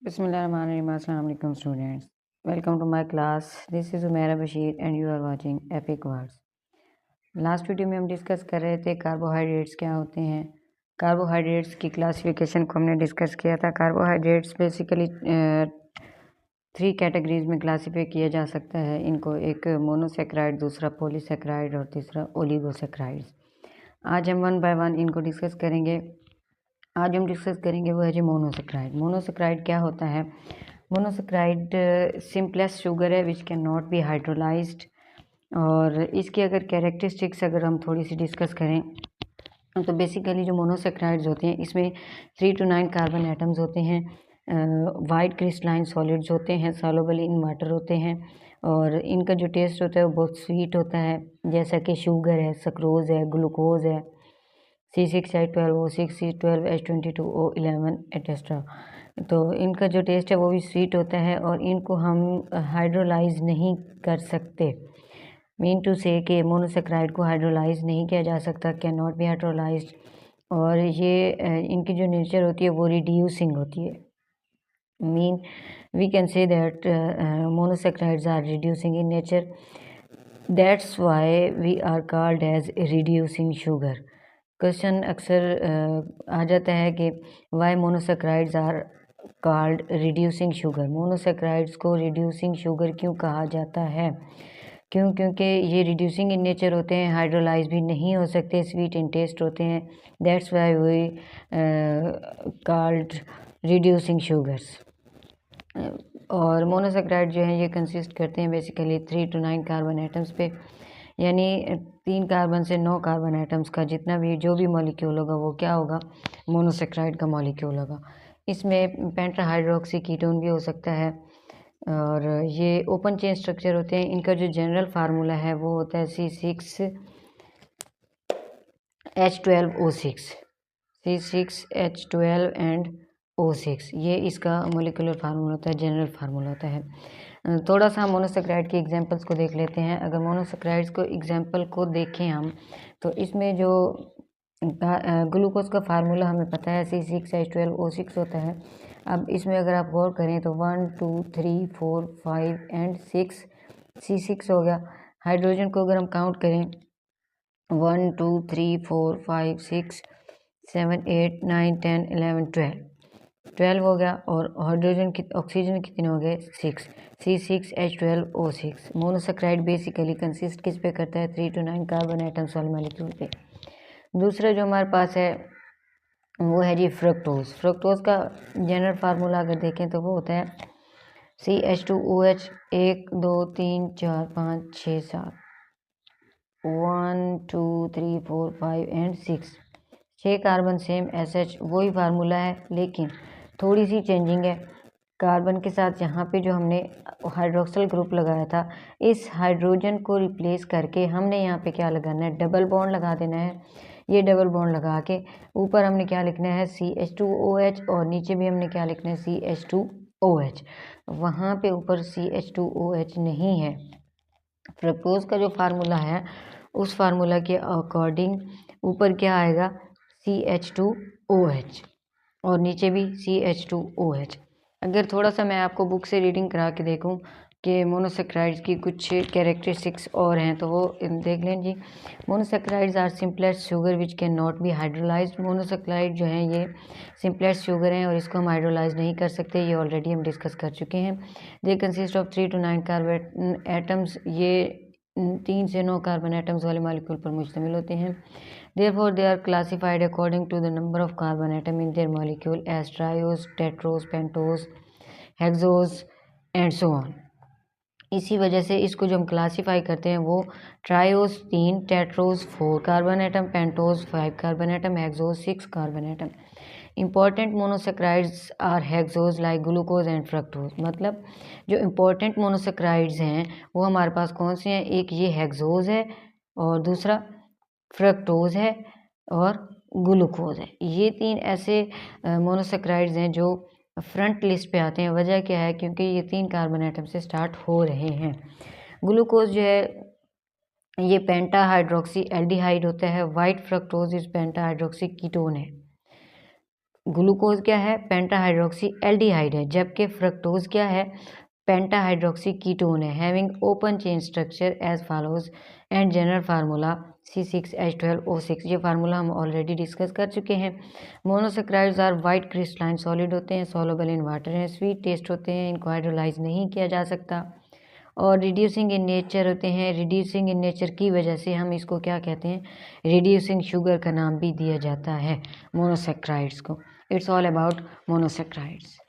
Bismillahirrahmanirrahim. Assalamu alaikum students. Welcome to my class. This is Umaira Bashir and you are watching Epic Words. Last video में हम discuss कर रहे थे carbohydrates क्या होते हैं। कार्बोहाइड्रेट्स की क्लासिफिकेशन को हमने डिस्कस किया था। कार्बोहाइड्रेट्स बेसिकली 3 कैटेगरीज में क्लासीफाई किया जा सकता है इनको, एक मोनोसेक्राइड, दूसरा पॉलीसेक्राइड और तीसरा ओलिगोसेक्राइड्स। आज हम 1 बाय 1 इनको डिस्कस करेंगे। आज हम डिस्कस करेंगे वो है जी मोनोसेक्राइड। मोनोसेक्राइड क्या होता है? मोनोसेक्राइड सिंपलेस्ट शुगर है विच कैन नॉट बी हाइड्रोलाइज्ड। और इसकी अगर कैरेक्टरिस्टिक्स अगर हम थोड़ी सी डिस्कस करें तो बेसिकली जो मोनोसेक्राइड्स होते हैं इसमें 3 to 9 कार्बन एटम्स होते हैं, वाइट क्रिस्टलाइन सॉलिड्स होते हैं, सॉल्युबल इन वाटर होते हैं और इनका जो टेस्ट होता है वो बहुत स्वीट होता है, जैसा कि शुगर है, सक्रोज है, ग्लूकोज है, C6H12O6, C12H22O11 एटेस्ट्रा। तो इनका जो टेस्ट है वो भी स्वीट होता है और इनको हम हाइड्रोलाइज नहीं कर सकते। मीन टू से कि मोनोसेक्राइड को हाइड्रोलाइज नहीं किया जा सकता, कैन नॉट बी हाइड्रोलाइज्ड। और ये इनकी जो नेचर होती है वो रिड्यूसिंग होती है। Mean we can say that monosaccharides are reducing in nature, that's why we are called as reducing sugar. Question अक्सर आ जाता है कि why monosaccharides are called reducing sugar. Monosaccharides को रिड्यूसिंग शुगर क्यों कहा जाता है? क्योंकि ये रिड्यूसिंग इन नेचर होते हैं, हाइड्रोलाइज भी नहीं हो सकते, स्वीट इन टेस्ट होते हैं, that's why we called reducing sugars. और मोनोसेक्राइड जो है ये कंसिस्ट करते हैं बेसिकली 3 to 9 कार्बन एटम्स पे, यानी 3 कार्बन से 9 कार्बन एटम्स का जितना भी जो भी मॉलिक्यूल होगा वो क्या होगा? मोनोसेक्राइड का मॉलिक्यूल होगा। इसमें पेंटाहाइड्रोक्सी कीटोन भी हो सकता है और ये ओपन चेन स्ट्रक्चर होते हैं। इनका जो जनरल फार्मूला है वो होता है C6H12O6, C6H12 एंड O6, ये इसका मोलिकुलर फार्मूला होता है, जनरल फार्मूला होता है। थोड़ा सा मोनोसेक्राइड के एग्जांपल्स को देख लेते हैं। अगर मोनोसेक्राइड्स को एग्जांपल को देखें हम तो इसमें जो ग्लूकोज का फार्मूला हमें पता है C6H12O6 होता है। अब इसमें अगर आप गौर करें तो 1 2 3 4 5 एंड 6, C6 हो गया। हाइड्रोजन को अगर हम काउंट करें 1 2 3 4 5 6 7 8 9 10 11 12 हो गया। और हाइड्रोजन की ऑक्सीजन कितने हो गए? 6, C6H12O6। मोनोसेक्राइड बेसिकली कंसिस्ट किस पे करता है? 3 to 9 कार्बन एटम्स वाले मॉलिक्यूल पे। दूसरा जो हमारे पास है वो है जी फ्रक्टोज। फ्रक्टोज का जनरल फार्मूला अगर देखें तो वो होता है CH2OH 1 2 3 4 5 6 7 1 2 3 4 5 and 6, 6 carbon same SH वही फार्मूला है, लेकिन थोड़ी सी चेंजिंग है। कार्बन के साथ यहाँ पे जो हमने हाइड्रोक्सिल ग्रुप लगाया था, इस हाइड्रोजन को रिप्लेस करके हमने यहाँ पे क्या लगाना है? डबल बॉन्ड लगा देना है। ये डबल बॉन्ड लगा के ऊपर हमने क्या लिखना है? CH2OH और नीचे भी हमने क्या लिखना है? CH2OH। वहाँ पे ऊपर CH2OH नहीं है। फ्रक्टोज का जो फार्मूला है उस फार्मूला के अकॉर्डिंग ऊपर क्या आएगा? CH2OH और नीचे भी CH2OH। अगर थोड़ा सा मैं आपको बुक से रीडिंग करा के देखूं कि मोनोसेक्राइड्स की कुछ कैरेक्टरिस्टिक्स और हैं तो वो देख लें जी। Monosaccharides are simplest sugar which can not be hydrolysed. Monosaccharide जो हैं ये सिंपलेस्ट शुगर हैं और इसको हम हाइड्रोलाइज नहीं कर सकते, ये ऑलरेडी हम डिस्कस कर चुके हैं। They consist of 3 to 9 carbon atoms, ये 3 से 9 कार्बन एटम्स वाले मॉलिक्यूल पर मुश्तमिल होते हैं। Therefore, they are classified according to the number of carbon atom in their molecule as triose, tetrose, pentose, hexose and so on. इसी वजह से इसको जो हम क्लासीफाई करते हैं वो triose 3, tetrose 4 carbon atom, pentose 5 carbon atom, hexose 6 carbon atom. Important monosaccharides are hexose like glucose and fructose. मतलब जो इम्पॉर्टेंट मोनोसेक्राइड्स हैं वो हमारे पास कौन से हैं? एक ये हेक्सोज है और दूसरा फ्रक्टोज है और ग्लूकोज है। ये 3 ऐसे मोनोसेक्राइड्स हैं जो फ्रंट लिस्ट पे आते हैं। वजह क्या है? क्योंकि ये 3 कार्बन एटम से स्टार्ट हो रहे हैं। ग्लूकोज जो है ये पेंटा हाइड्रोक्सी एल्डिहाइड होता है। While fructose is penta hydroxy ketone है। ग्लूकोज क्या है? पेंटाहाइड्रोक्सी एल्डिहाइड है, जबकि फ्रक्टोज क्या है? पेंटाहाइड्रोक्सी कीटोन है, having open chain structure as follows and general formula C6H12O6। ये फार्मूला हम ऑलरेडी डिस्कस कर चुके हैं। Monosaccharides are white crystalline solid होते हैं, सॉल्युबल इन वाटर हैं, स्वीट टेस्ट होते हैं, इनको हाइड्रोलाइज नहीं किया जा सकता और रिड्यूसिंग इन नेचर होते हैं। रिड्यूसिंग इन नेचर की वजह से हम इसको क्या कहते हैं? रिड्यूसिंग शुगर का नाम भी दिया जाता है मोनोसेक्राइड्स को। It's all about monosaccharides.